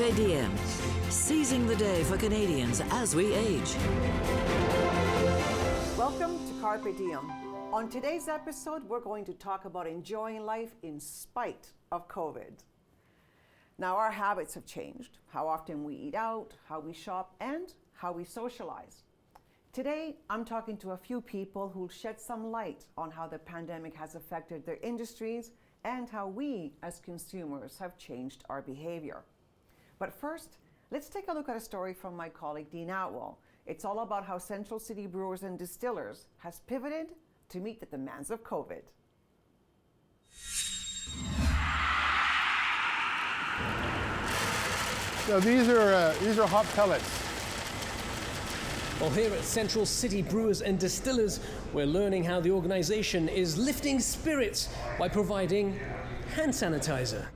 Carpe diem, seizing the day for Canadians as we age. Welcome to Carpe Diem. On today's episode, we're going to talk about enjoying life in spite of COVID. Now, our habits have changed, how often we eat out, how we shop, and how we socialize. Today, I'm talking to a few people who'll shed some light on how the pandemic has affected their industries and how we, as consumers, have changed our behavior. But first, let's take a look at a story from my colleague Dean Atwell. It's all about how Central City Brewers and Distillers has pivoted to meet the demands of COVID. So these are hot pellets. Well, here at Central City Brewers and Distillers, we're learning how the organization is lifting spirits by providing hand sanitizer.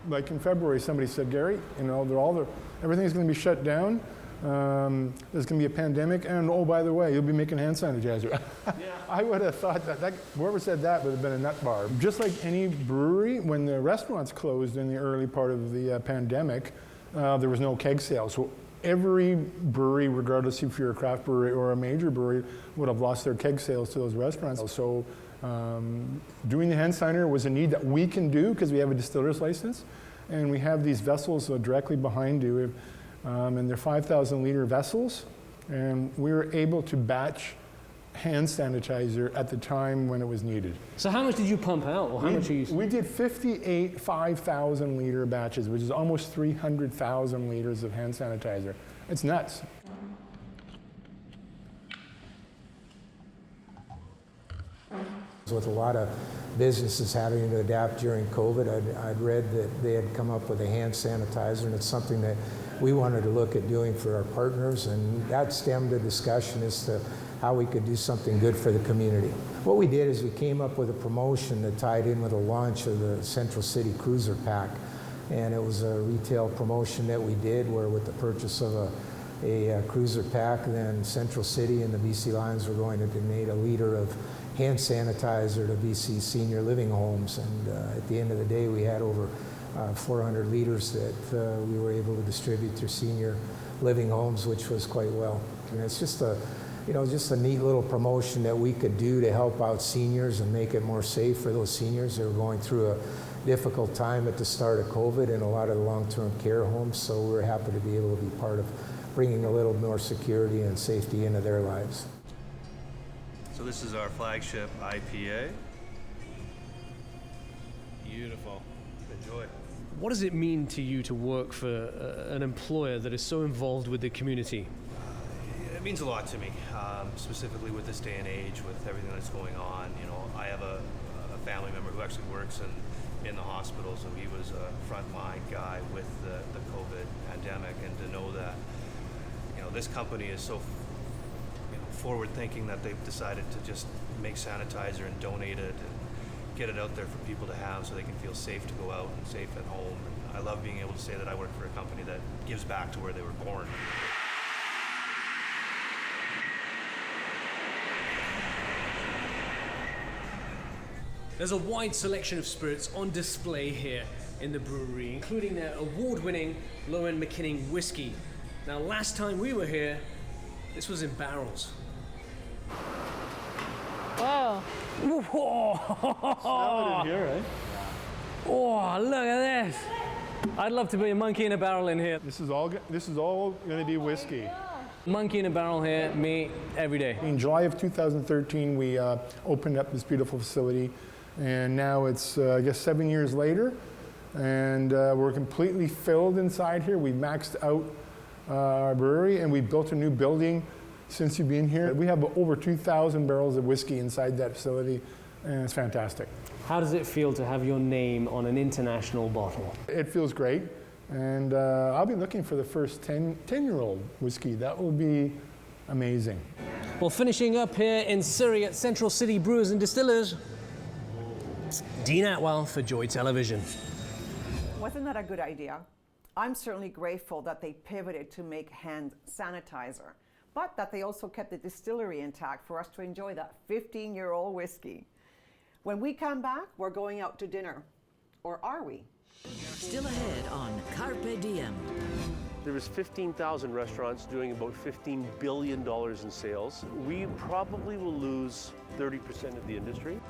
Like in February, somebody said, Gary, everything's going to be shut down. There's going to be a pandemic, and oh, by the way, you'll be making hand sanitizer. Yeah. I would have thought that whoever said that would have been a nut bar. Just like any brewery, when the restaurants closed in the early part of the pandemic, there was no keg sales. So every brewery, regardless if you're a craft brewery or a major brewery, would have lost their keg sales to those restaurants. So doing the hand sanitizer was a need that we can do because we have a distiller's license, and we have these vessels directly behind you. And they're 5,000 liter vessels, and we were able to batch hand sanitizer at the time when it was needed. So how much did you pump out, or how much are you? We did 58 5,000 liter batches, which is almost 300,000 liters of hand sanitizer. It's nuts. With a lot of businesses having to adapt during COVID, I'd read that they had come up with a hand sanitizer, and it's something that we wanted to look at doing for our partners, and that stemmed a discussion as to how we could do something good for the community. What we did is we came up with a promotion that tied in with the launch of the Central City Cruiser Pack, and it was a retail promotion that we did where with the purchase of a cruiser pack, then Central City and the BC Lions were going to donate a liter of hand sanitizer to BC senior living homes, and at the end of the day we had over 400 liters that we were able to distribute to senior living homes, which was quite well. And it's just a neat little promotion that we could do to help out seniors and make it more safe for those seniors that were going through a difficult time at the start of COVID in a lot of the long-term care homes. So we're happy to be able to be part of bringing a little more security and safety into their lives. So this is our flagship IPA. Beautiful. Enjoy. What does it mean to you to work for an employer that is so involved with the community? It means a lot to me, specifically with this day and age, with everything that's going on. You know, I have a family member who actually works in the hospital, so he was a frontline guy with the COVID pandemic, and to know that, you know, this company is so forward thinking that they've decided to just make sanitizer and donate it and get it out there for people to have so they can feel safe to go out and safe at home. And I love being able to say that I work for a company that gives back to where they were born. There's a wide selection of spirits on display here in the brewery, including their award-winning Lowen McKinnon whiskey. Now, last time we were here, this was in barrels. Wow. Smell it in here, eh? Oh, look at this. I'd love to be a monkey in a barrel in here. This is all going to be whiskey. Monkey in a barrel here, me, every day. In July of 2013, we opened up this beautiful facility, and now it's, I guess, 7 years later, and we're completely filled inside here. We maxed out our brewery, and we built a new building since you've been here. We have over 2,000 barrels of whiskey inside that facility, and it's fantastic. How does it feel to have your name on an international bottle? It feels great, and I'll be looking for the first 10-year-old whiskey. That will be amazing. Well, finishing up here in Surrey at Central City Brewers and Distillers, Dean Atwell for Joy Television. Wasn't that a good idea? I'm certainly grateful that they pivoted to make hand sanitizer, but that they also kept the distillery intact for us to enjoy that 15-year-old whiskey. When we come back, we're going out to dinner. Or are we? Still ahead on Carpe Diem. There was 15,000 restaurants doing about $15 billion in sales. We probably will lose 30% of the industry.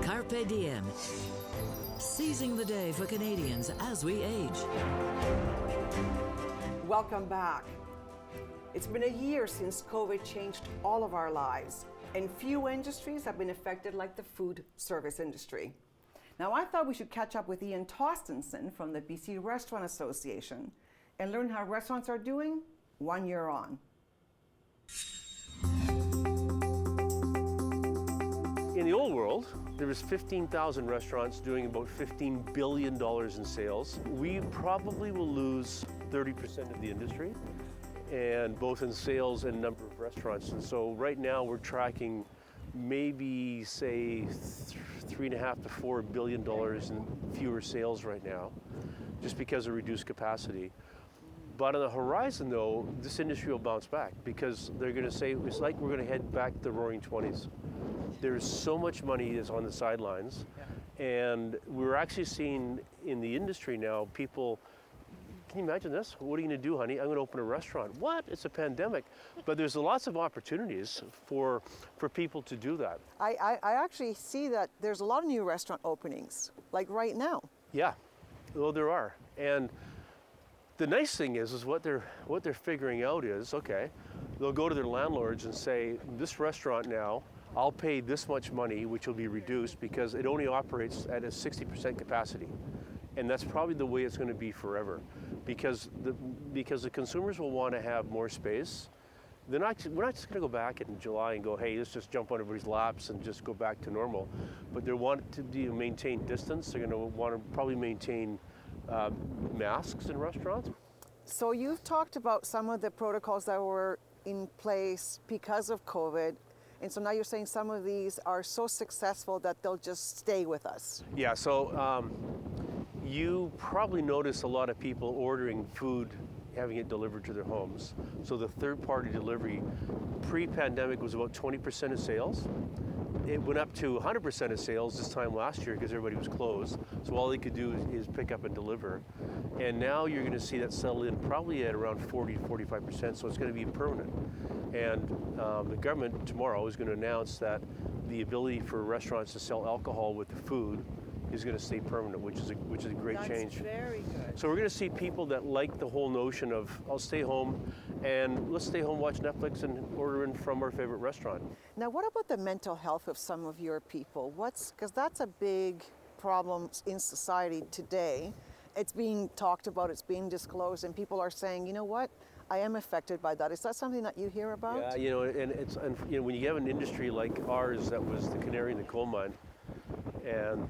Carpe Diem. Seizing the day for Canadians as we age. Welcome back. It's been a year since COVID changed all of our lives, and few industries have been affected like the food service industry. Now, I thought we should catch up with Ian Tostenson from the BC Restaurant Association and learn how restaurants are doing 1 year on. In the old world, there was 15,000 restaurants doing about $15 billion in sales. We probably will lose 30% of the industry, and both in sales and number of restaurants. And so right now we're tracking maybe say $3.5 to $4 billion in fewer sales right now, just because of reduced capacity. But on the horizon though, this industry will bounce back because they're gonna say, it's like we're gonna head back to the roaring 20s. There's so much money is on the sidelines, and we're actually seeing in the industry now people, can you imagine this? What are you gonna do, honey? I'm gonna open a restaurant. What? It's a pandemic. But there's lots of opportunities for people to do that. I actually see that there's a lot of new restaurant openings, like right now. Yeah, well there are. And the nice thing is what they're figuring out is, okay, they'll go to their landlords and say, this restaurant now, I'll pay this much money, which will be reduced because it only operates at a 60% capacity. And that's probably the way it's going to be forever, because the consumers will want to have more space. We're not just going to go back in July and go, hey, let's just jump on everybody's laps and just go back to normal. But they want to maintain distance. They're going to want to probably maintain masks in restaurants. So you've talked about some of the protocols that were in place because of COVID. And so now you're saying some of these are so successful that they'll just stay with us. Yeah, so you probably notice a lot of people ordering food, having it delivered to their homes. So the third-party delivery, pre-pandemic was about 20% of sales. It went up to 100% of sales this time last year because everybody was closed. So all they could do is pick up and deliver. And now you're going to see that settle in probably at around 40 to 45%, so it's going to be permanent. And the government tomorrow is going to announce that the ability for restaurants to sell alcohol with the food is going to stay permanent, which is a great change. That's very good. So we're going to see people that like the whole notion of, I'll stay home and let's stay home, watch Netflix and order in from our favorite restaurant. Now, what about the mental health of some of your people? Because that's a big problem in society today. It's being talked about, it's being disclosed, and people are saying, you know what? I am affected by that. Is that something that you hear about? Yeah, and when you have an industry like ours that was the canary in the coal mine, and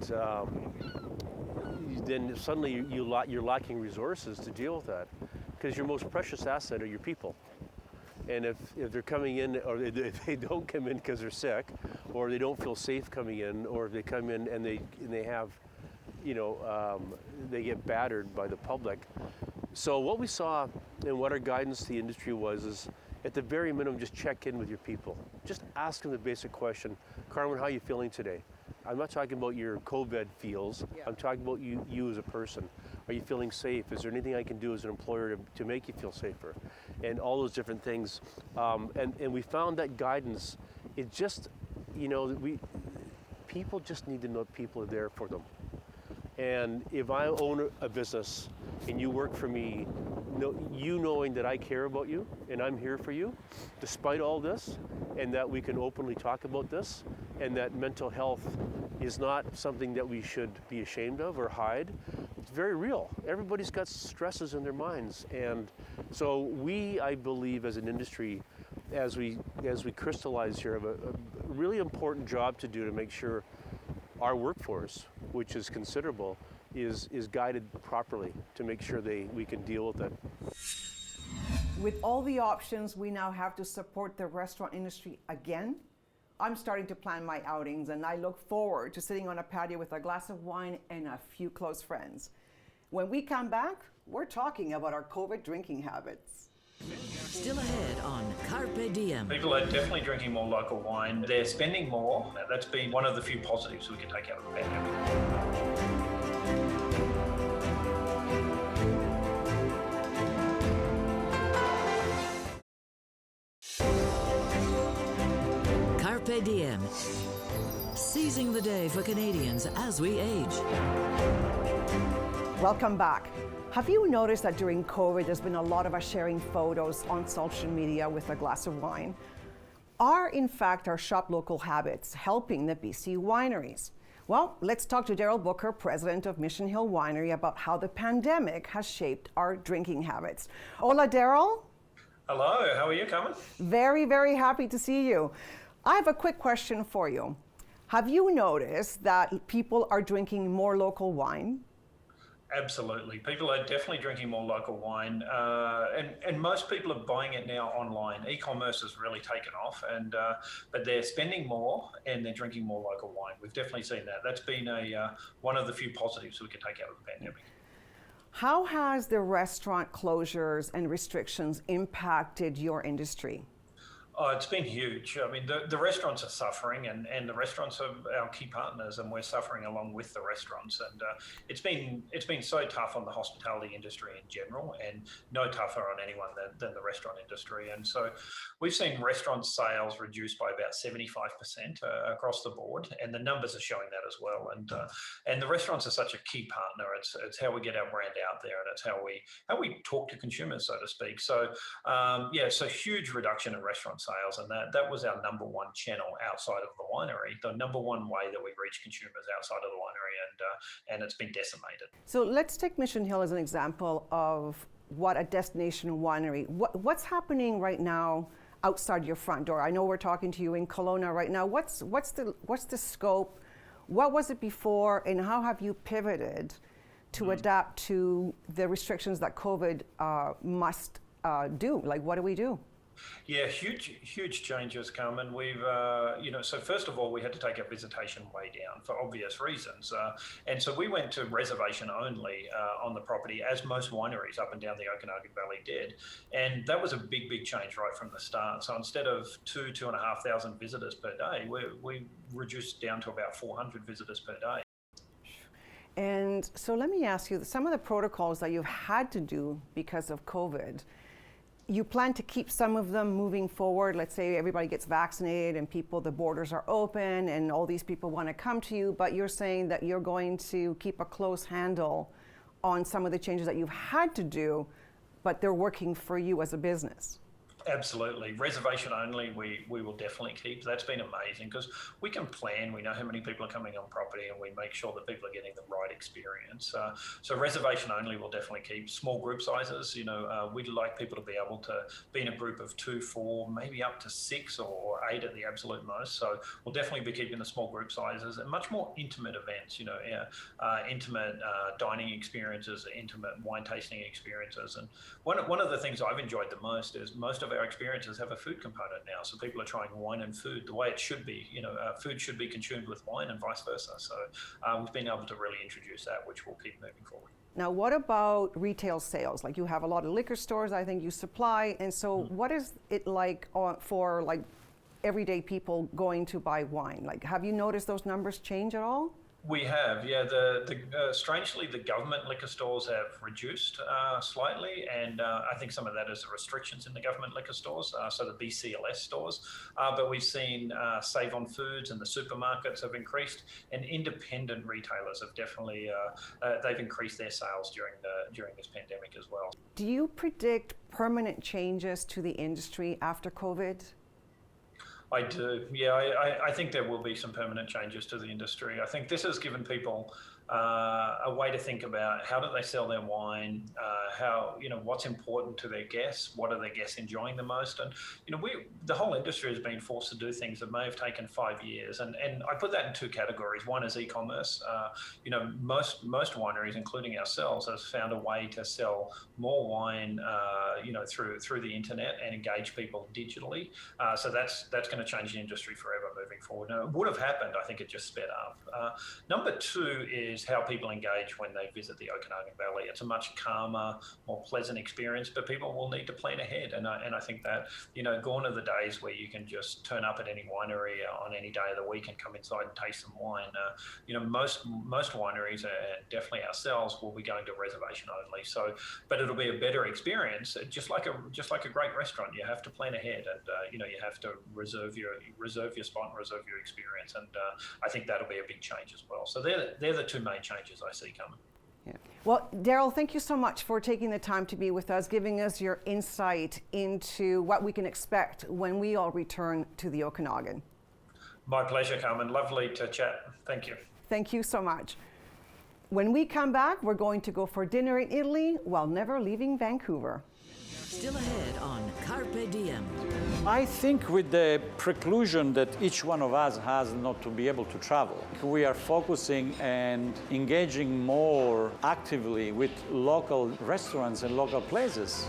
then suddenly you're lacking resources to deal with that, because your most precious asset are your people. And if they're coming in, or if they don't come in because they're sick, or they don't feel safe coming in, or if they come in and they have, they get battered by the public. So what we saw and what our guidance to the industry was is, at the very minimum, just check in with your people. Just ask them the basic question, Carmen, how are you feeling today? I'm not talking about your COVID feels. Yeah. I'm talking about you as a person. Are you feeling safe? Is there anything I can do as an employer to make you feel safer? And all those different things. And we found that guidance, it just, people just need to know people are there for them. And if I own a business and you work for me, you knowing that I care about you and I'm here for you, despite all this, and that we can openly talk about this, and that mental health is not something that we should be ashamed of or hide. It's very real. Everybody's got stresses in their minds. And so we, I believe, as an industry, as we crystallize here, have a really important job to do to make sure our workforce, which is considerable, is guided properly to make sure we can deal with it. With all the options we now have to support the restaurant industry again, I'm starting to plan my outings, and I look forward to sitting on a patio with a glass of wine and a few close friends. When we come back, We're talking about our COVID drinking habits. Still ahead on Carpe Diem. People are definitely drinking more local wine. They're spending more. That's been one of the few positives we can take out of the pandemic. Carpe Diem. Seizing the day for Canadians as we age. Welcome back. Have you noticed that during COVID, there's been a lot of us sharing photos on social media with a glass of wine? Are, in fact, our shop local habits helping the BC wineries? Well, let's talk to Daryl Booker, president of Mission Hill Winery, about how the pandemic has shaped our drinking habits. Hola, Daryl. Hello, how are you, Carmen? Very, very happy to see you. I have a quick question for you. Have you noticed that people are drinking more local wine? Absolutely. People are definitely drinking more local wine, and most people are buying it now online. E-commerce has really taken off, but they're spending more and they're drinking more local wine. We've definitely seen that. That's been one of the few positives we can take out of the pandemic. How has the restaurant closures and restrictions impacted your industry? Oh, it's been huge. I mean, the restaurants are suffering, and the restaurants are our key partners, and we're suffering along with the restaurants. And it's been so tough on the hospitality industry in general, and no tougher on anyone than the restaurant industry. And so we've seen restaurant sales reduced by about 75% across the board, and the numbers are showing that as well. And the restaurants are such a key partner. It's how we get our brand out there, and it's how we talk to consumers, so to speak. So it's a huge reduction in restaurant sales, and that was our number one channel outside of the winery, the number one way that we reach consumers outside of the winery, and it's been decimated. So let's take Mission Hill as an example of what a destination winery. What's happening right now outside your front door? I know we're talking to you in Kelowna right now. What's the scope? What was it before, and how have you pivoted to adapt to the restrictions that COVID must do? Like, what do we do? Yeah, huge changes, Carmen. We've, so first of all, we had to take our visitation way down for obvious reasons. And so we went to reservation only on the property, as most wineries up and down the Okanagan Valley did. And that was a big change right from the start. So instead of 2,500 visitors per day, we reduced down to about 400 visitors per day. And so let me ask you, some of the protocols that you've had to do because of COVID, you plan to keep some of them moving forward? Let's say everybody gets vaccinated and the borders are open and all these people want to come to you, but you're saying that you're going to keep a close handle on some of the changes that you've had to do, but they're working for you as a business. Absolutely. Reservation only, we will definitely keep. That's been amazing because we can plan, we know how many people are coming on property, and we make sure that people are getting the right experience. So reservation only will definitely keep. Small group sizes, we'd like people to be able to be in a group of 2, 4, maybe up to 6 or 8 at the absolute most. So we'll definitely be keeping the small group sizes and much more intimate events, intimate dining experiences, intimate wine tasting experiences. And one of the things I've enjoyed the most is most of our experiences have a food component now, so people are trying wine and food the way it should be. Food should be consumed with wine and vice versa. So we've been able to really introduce that, which will keep moving forward. Now, what about retail sales? Like, you have a lot of liquor stores, I think you supply, and so what is it like for like everyday people going to buy wine? Like, have you noticed those numbers change at all? We have, yeah. Strangely, the government liquor stores have reduced slightly, and I think some of that is the restrictions in the government liquor stores, so the BCLS stores. But we've seen Save on Foods and the supermarkets have increased, and independent retailers have definitely they've increased their sales during this pandemic as well. Do you predict permanent changes to the industry after COVID? I do. Yeah, I think there will be some permanent changes to the industry. I think this has given people a way to think about how do they sell their wine, what's important to their guests, what are their guests enjoying the most, and the whole industry has been forced to do things that may have taken 5 years, and I put that in 2 categories. One is e-commerce. Most wineries, including ourselves, have found a way to sell more wine, through the internet and engage people digitally. So that's going to change the industry forever. moving forward. And it would have happened, I think it just sped up. Number two is how people engage when they visit the Okanagan Valley. It's a much calmer, more pleasant experience, but people will need to plan ahead. And I think that, gone are the days where you can just turn up at any winery on any day of the week and come inside and taste some wine. Most wineries, and definitely ourselves, will be going to reservation only. So, but it'll be a better experience, just like a great restaurant. You have to plan ahead, and you have to reserve your spot and reserve your experience. And I think that'll be a big change as well. So they're the two main changes I see coming. Yeah. Well, Daryl, thank you so much for taking the time to be with us, giving us your insight into what we can expect when we all return to the Okanagan. My pleasure, Carmen. Lovely to chat. Thank you. Thank you so much. When we come back, we're going to go for dinner in Italy while never leaving Vancouver. Still ahead on Carpe Diem. I think with the preclusion that each one of us has not to be able to travel, we are focusing and engaging more actively with local restaurants and local places.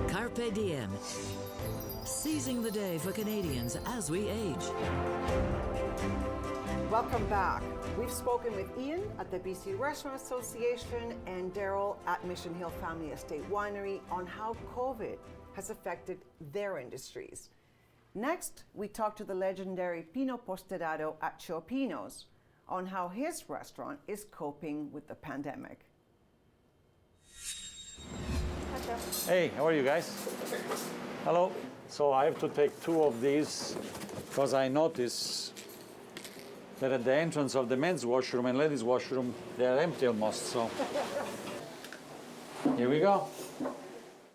Carpe Diem. Seizing the day for Canadians as we age. Welcome back. We've spoken with Ian at the BC Restaurant Association and Daryl at Mission Hill Family Estate Winery on how COVID has affected their industries. Next, we talked to the legendary Pino Posterado at Chopinos on how his restaurant is coping with the pandemic. Hey, how are you guys? Hello. So I have to take 2 of these because I notice that at the entrance of the men's washroom and ladies' washroom, they are empty almost, so. Here we go.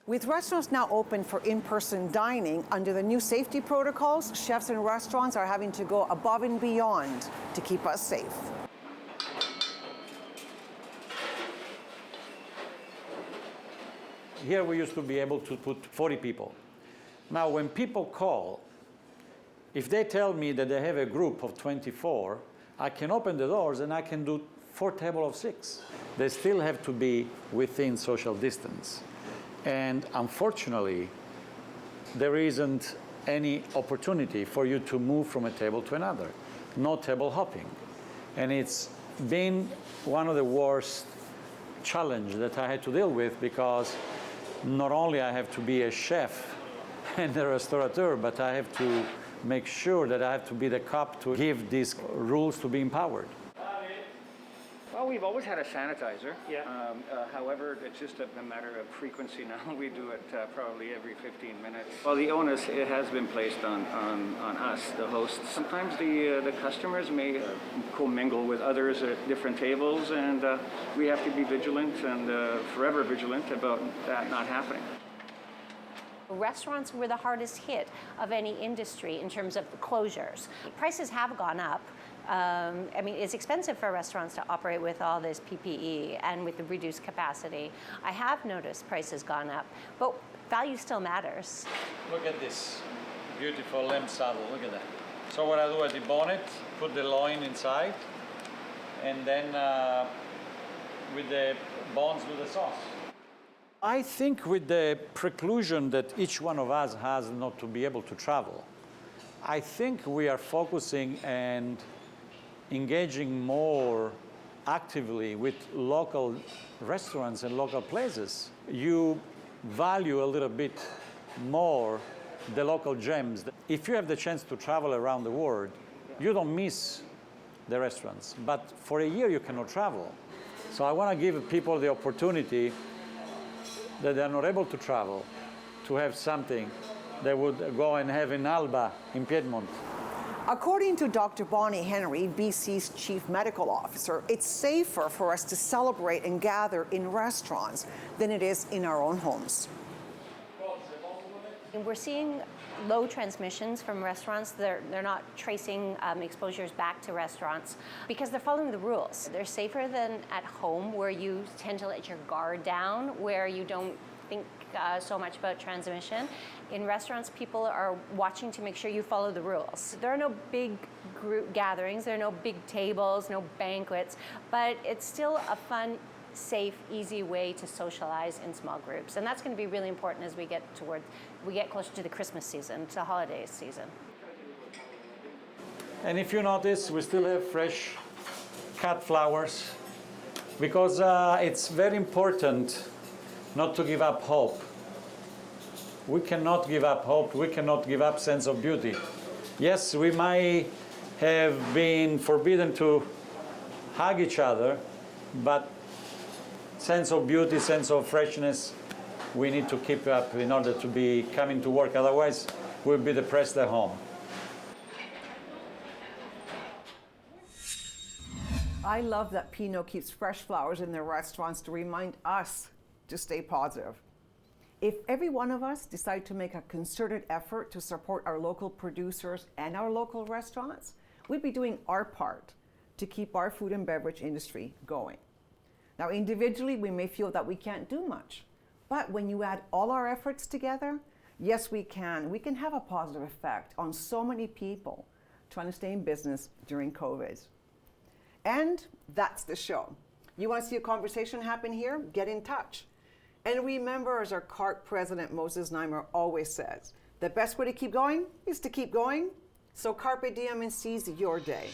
With restaurants now open for in-person dining under the new safety protocols, chefs and restaurants are having to go above and beyond to keep us safe. Here we used to be able to put 40 people. Now, when people call, if they tell me that they have a group of 24, I can open the doors and I can do 4 tables of 6. They still have to be within social distance. And unfortunately, there isn't any opportunity for you to move from a table to another. No table hopping. And it's been one of the worst challenges that I had to deal with, because not only I have to be a chef and a restaurateur, but I have to make sure that I have to be the cop to give these rules to be empowered. Well, we've always had a sanitizer. Yeah. However, it's just a matter of frequency now. We do it probably every 15 minutes. Well, the onus, it has been placed on us, the hosts. Sometimes the customers may commingle with others at different tables, and we have to be vigilant and forever vigilant about that not happening. Restaurants were the hardest hit of any industry in terms of closures. Prices have gone up. I mean, it's expensive for restaurants to operate with all this PPE and with the reduced capacity. I have noticed prices gone up, but value still matters. Look at this beautiful lamb saddle, look at that. So what I do, I debone it, put the loin inside, and then with the bones do the sauce. I think with the preclusion that each one of us has not to be able to travel, I think we are focusing and engaging more actively with local restaurants and local places. You value a little bit more the local gems. If you have the chance to travel around the world, you don't miss the restaurants. But for a year, you cannot travel. So I want to give people the opportunity that they are not able to travel, to have something they would go and have in Alba, in Piedmont. According to Dr. Bonnie Henry, BC's chief medical officer, it's safer for us to celebrate and gather in restaurants than it is in our own homes. We're seeing low transmissions from restaurants. They're not tracing exposures back to restaurants because they're following the rules. They're safer than at home, where you tend to let your guard down, where you don't think so much about transmission. In restaurants, people are watching to make sure you follow the rules. There are no big group gatherings, there are no big tables, no banquets, but it's still a fun, safe, easy way to socialize in small groups. And that's going to be really important as we get closer to the Christmas season, to the holiday season. And if you notice, we still have fresh cut flowers because it's very important not to give up hope. We cannot give up hope. We cannot give up sense of beauty. Yes, we might have been forbidden to hug each other, but sense of beauty, sense of freshness, we need to keep up in order to be coming to work. Otherwise, we'll be depressed at home. I love that Pinot keeps fresh flowers in their restaurants to remind us to stay positive. If every one of us decide to make a concerted effort to support our local producers and our local restaurants, we'd be doing our part to keep our food and beverage industry going. Now, individually, we may feel that we can't do much, but when you add all our efforts together, yes, we can. We can have a positive effect on so many people trying to stay in business during COVID. And that's the show. You want to see a conversation happen here? Get in touch. And remember, as our CARPe president, Moses Neimer, always says, the best way to keep going is to keep going. So carpe diem and seize your day.